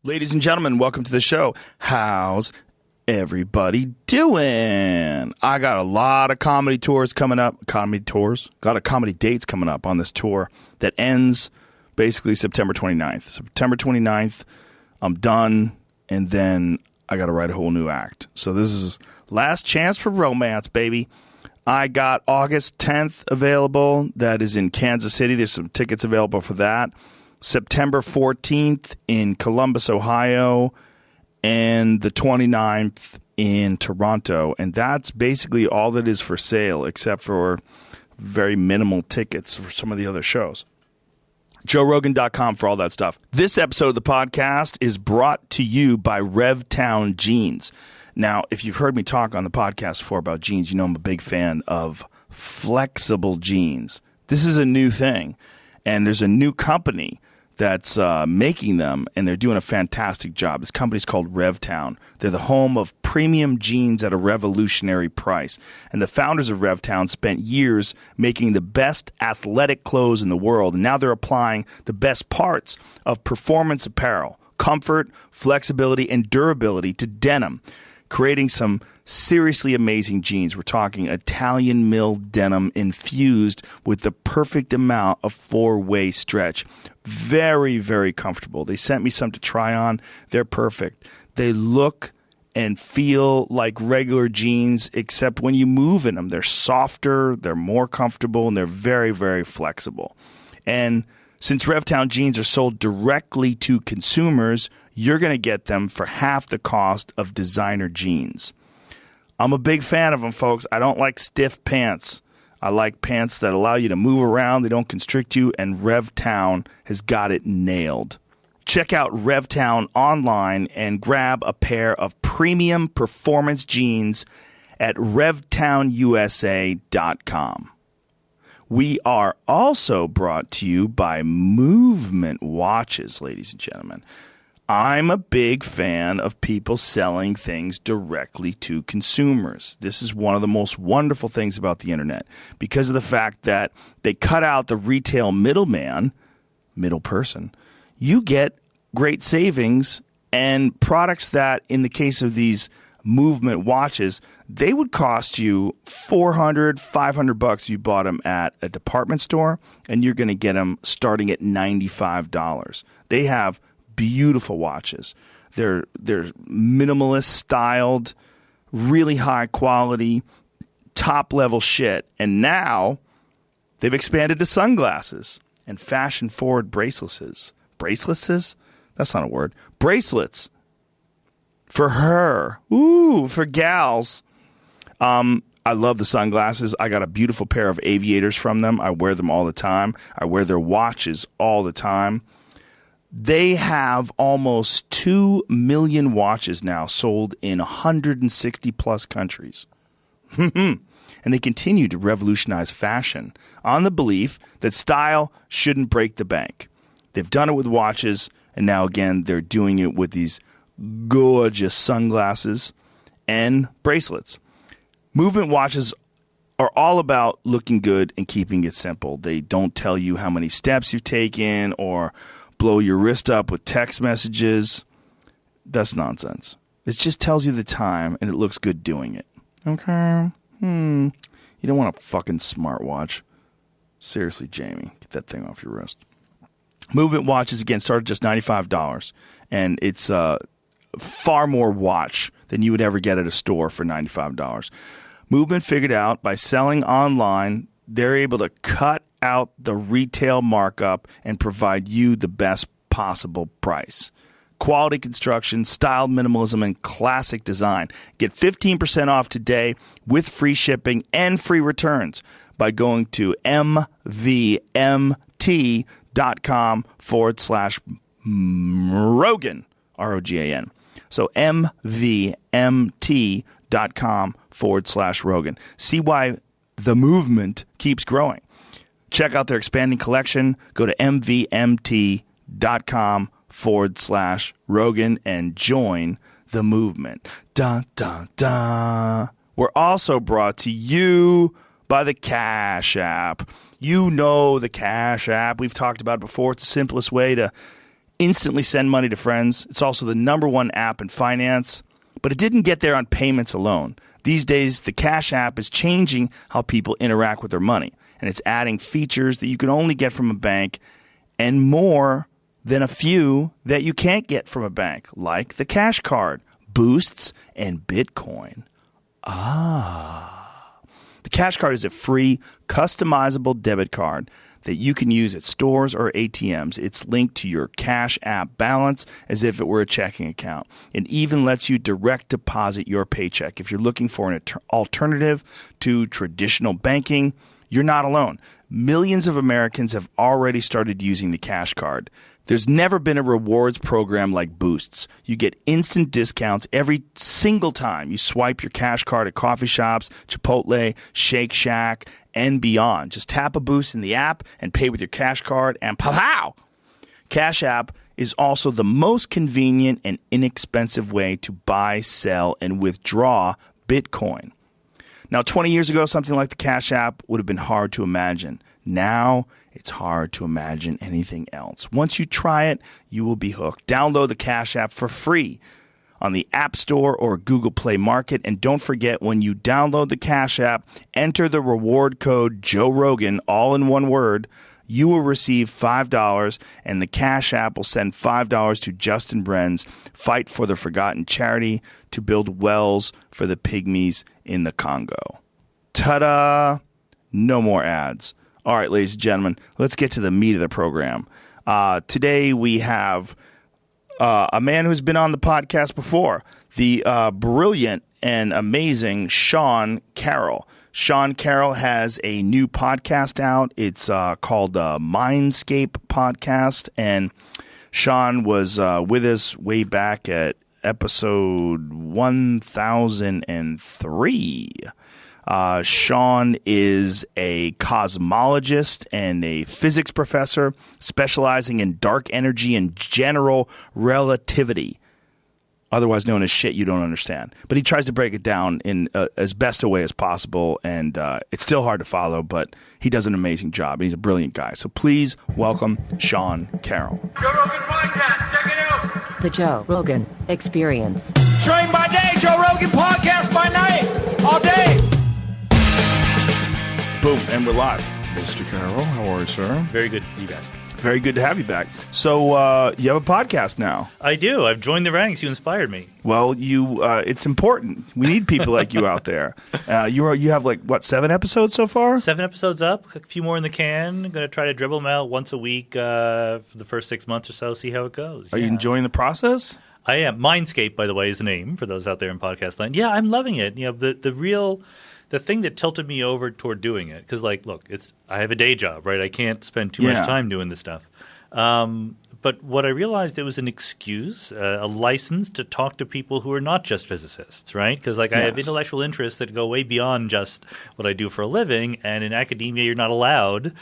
Ladies and gentlemen, welcome to the show. How's everybody doing? I got a lot of comedy tours coming up. Got a comedy dates coming up on this tour that ends basically September 29th. September 29th, I'm done, and then I got to write a whole new act. So this is last chance for romance, baby. I got August 10th available. That is in Kansas City. There's some tickets available for that. September 14th in Columbus, Ohio, and the 29th in Toronto. And that's basically all that is for sale, except for very minimal tickets for some of the other shows. JoeRogan.com for all that stuff. This episode of the podcast is brought to you by RevTown Jeans. Now, if you've heard me talk on the podcast before about jeans, you know I'm a big fan of flexible jeans. This is a new thing, and there's a new company that's making them, and they're doing a fantastic job. This company's called RevTown. They're the home of premium jeans at a revolutionary price. And the founders of RevTown spent years making the best athletic clothes in the world, and now they're applying the best parts of performance apparel, comfort, flexibility, and durability to denim, creating some seriously amazing jeans. We're talking Italian mill denim infused with the perfect amount of four-way stretch. Very, very comfortable. They sent me some to try on. They're perfect. They look and feel like regular jeans, except when you move in them, they're softer, they're more comfortable, and they're very, very flexible. And since RevTown jeans are sold directly to consumers, you're going to get them for half the cost of designer jeans. I'm a big fan of them, folks. I don't like stiff pants. I like pants that allow you to move around. They don't constrict you, and RevTown has got it nailed. Check out RevTown online and grab a pair of premium performance jeans at RevTownUSA.com. We are also brought to you by Movement Watches, ladies and gentlemen. I'm a big fan of people selling things directly to consumers. This is one of the most wonderful things about the internet because of the fact that they cut out the retail middle person. You get great savings and products that, in the case of these Movement watches, they would cost you $400, $500 if you bought them at a department store, and you're going to get them starting at $95. They have beautiful watches. They're minimalist styled, really high quality, top level shit. And now they've expanded to sunglasses and fashion forward bracelets. Bracelets? That's not a word. Bracelets. For her. Ooh, for gals. I love the sunglasses. I got a beautiful pair of aviators from them. I wear them all the time. I wear their watches all the time. They have almost 2 million watches now sold in 160 plus countries. And they continue to revolutionize fashion on the belief that style shouldn't break the bank. They've done it with watches, and now again, they're doing it with these gorgeous sunglasses and bracelets. Movement watches are all about looking good and keeping it simple. They don't tell you how many steps you've taken or blow your wrist up with text messages. That's nonsense. It just tells you the time, and it looks good doing it. Okay? You don't want a fucking smartwatch. Seriously, Jamie, get that thing off your wrist. Movement watches, again, start at just $95, and it's far more watch than you would ever get at a store for $95. Movement figured out by selling online, they're able to cut out the retail markup and provide you the best possible price. Quality construction, styled minimalism, and classic design. Get 15% off today with free shipping and free returns by going to mvmt.com/Rogan, ROGAN. So mvmt.com/Rogan. See why the movement keeps growing. Check out their expanding collection. Go to mvmt.com/Rogan and join the movement. Dun, dun, dun. We're also brought to you by the Cash App. You know the Cash App. We've talked about it before. It's the simplest way to instantly send money to friends. It's also the #1 app in finance. But it didn't get there on payments alone. These days, the Cash App is changing how people interact with their money. And it's adding features that you can only get from a bank and more than a few that you can't get from a bank, like the Cash Card, Boosts, and Bitcoin. The Cash Card is a free, customizable debit card that you can use at stores or ATMs. It's linked to your Cash App balance as if it were a checking account. It even lets you direct deposit your paycheck. If you're looking for an alternative to traditional banking, you're not alone. Millions of Americans have already started using the Cash Card. There's never been a rewards program like Boosts. You get instant discounts every single time you swipe your Cash Card at coffee shops, Chipotle, Shake Shack, and beyond. Just tap a Boost in the app and pay with your Cash Card, and pow! Cash App is also the most convenient and inexpensive way to buy, sell, and withdraw Bitcoin. Now, 20 years ago, something like the Cash App would have been hard to imagine. Now, it's hard to imagine anything else. Once you try it, you will be hooked. Download the Cash App for free on the App Store or Google Play Market. And don't forget, when you download the Cash App, enter the reward code Joe Rogan, all in one word. You will receive $5, and the Cash App will send $5 to Justin Bren's Fight for the Forgotten charity to build wells for the pygmies in the Congo. Ta-da! No more ads. All right, ladies and gentlemen, let's get to the meat of the program. Today we have a man who's been on the podcast before, the brilliant and amazing Sean Carroll. Sean Carroll has a new podcast out. It's called Mindscape Podcast, and Sean was with us way back at episode 1003. Sean is a cosmologist and a physics professor specializing in dark energy and general relativity, otherwise known as shit you don't understand. But he tries to break it down in as best a way as possible, and it's still hard to follow, but he does an amazing job. He's a brilliant guy. So please welcome Sean Carroll. Joe Rogan Podcast, check it out. The Joe Rogan Experience. Train by day, Joe Rogan Podcast by night, all day. Boom, and we're live. Mr. Carroll, how are you, sir? Very good to be back. Very good to have you back. So you have a podcast now. I do. I've joined the ranks. You inspired me. Well, it's important. We need people like you out there. You have 7 episodes so far? 7 episodes up, a few more in the can. I'm going to try to dribble them out once a week for the first 6 months or so, see how it goes. Are you enjoying the process? I am. Mindscape, by the way, is the name for those out there in podcast land. Yeah, I'm loving it. You know, the thing that tilted me over toward doing it, because look, I have a day job, right? I can't spend too much time doing this stuff. But what I realized, it was an excuse, a license to talk to people who are not just physicists, right? Because I have intellectual interests that go way beyond just what I do for a living, and in academia, you're not allowed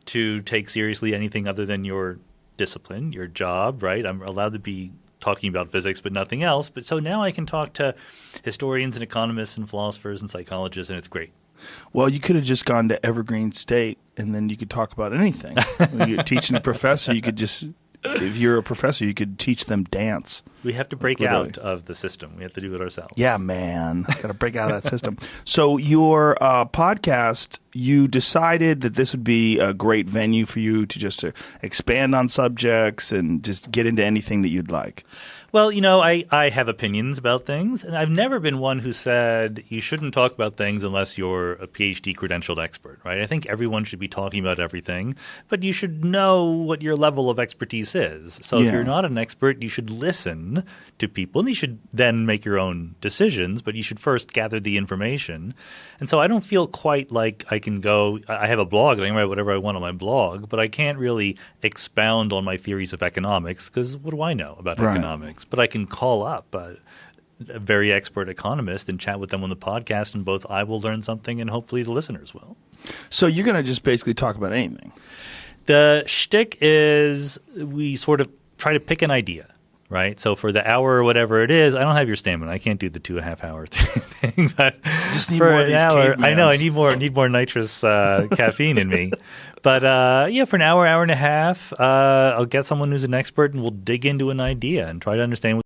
to take seriously anything other than your discipline, your job, right? I'm allowed to be talking about physics but nothing else. But so now I can talk to historians and economists and philosophers and psychologists, and it's great. Well, you could have just gone to Evergreen State, and then you could talk about anything. When you're teaching a professor, you could just – if you're a professor, you could teach them dance. We have to break out of the system. We have to do it ourselves. Yeah, man. Got to break out of that system. So your podcast, you decided that this would be a great venue for you to just expand on subjects and just get into anything that you'd like. Well, I have opinions about things, and I've never been one who said you shouldn't talk about things unless you're a PhD credentialed expert, right? I think everyone should be talking about everything, but you should know what your level of expertise is. So if you're not an expert, you should listen to people, and you should then make your own decisions, but you should first gather the information. And so I don't feel quite like I can go – I have a blog, and I can write whatever I want on my blog, but I can't really expound on my theories of economics because what do I know about economics? But I can call up a very expert economist and chat with them on the podcast, and both I will learn something and hopefully the listeners will. So you're going to just basically talk about anything? The shtick is we sort of try to pick an idea, right? So for the hour or whatever it is, I don't have your stamina. I can't do the 2.5 hour thing. But Just need for more of an these hour, I know I cavemans. need more nitrous caffeine in me. But for an hour and a half, I'll get someone who's an expert, and we'll dig into an idea and try to understand what